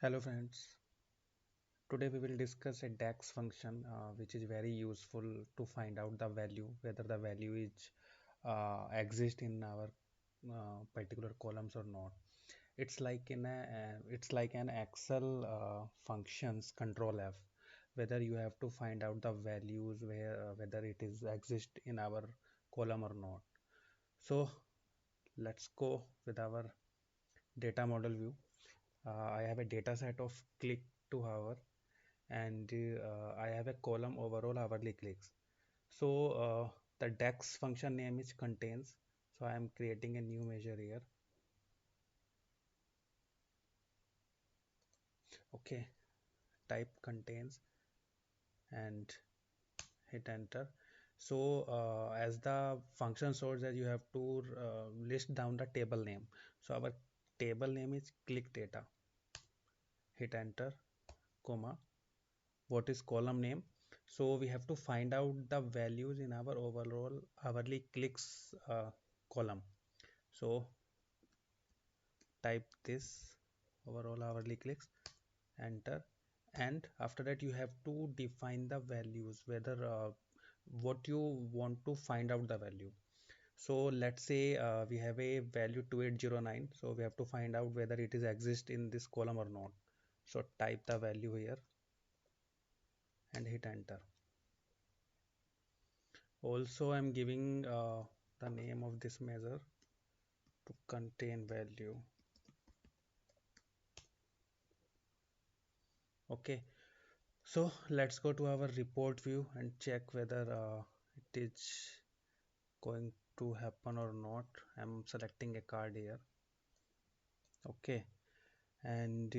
Hello friends, today we will discuss a DAX function which is very useful to find out the value, whether the value is exist in our particular columns or not. It's like an Excel functions control F, whether you have to find out the values whether it is exist in our column or not. So let's go with our data model view. I have a data set of click to hour and I have a column overall hourly clicks. So the DAX function name is contains. So I am creating a new measure here. Okay, type contains and hit enter. So as the function source that you have to list down the table name. So our table name is click data. Hit enter, comma. What is column name? So we have to find out the values in our overall hourly clicks column. So type this overall hourly clicks, enter, and after that you have to define the values, whether what you want to find out the value. So let's say we have a value 2809, so we have to find out whether it is exist in this column or not. So type the value here and hit enter. Also I'm giving the name of this measure to contain value. Okay, so let's go to our report view and check whether it is going to happen or not. I'm selecting a card here. Okay, and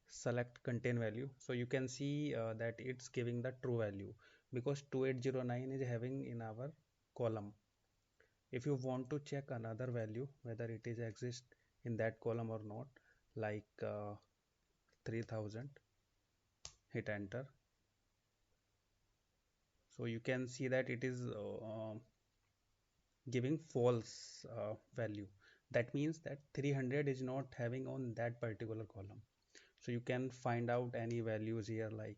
select contain value. So you can see that it's giving the true value because 2809 is having in our column. If you want to check another value whether it is exist in that column or not, like 3000, hit enter. So you can see that it is giving false value. That means that 300 is not having on that particular column. So you can find out any values here like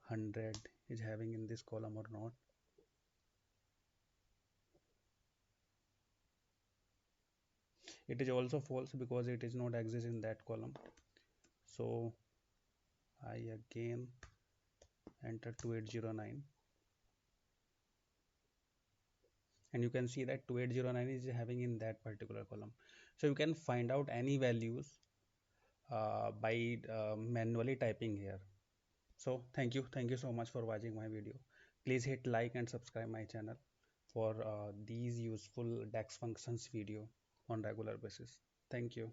100 is having in this column or not. It is also false because it is not exist in that column. So I again enter 2809 and you can see that 2809 is having in that particular column. So you can find out any values by manually typing here. So thank you so much for watching my video. Please hit like and subscribe my channel for these useful DAX functions video on regular basis. Thank you.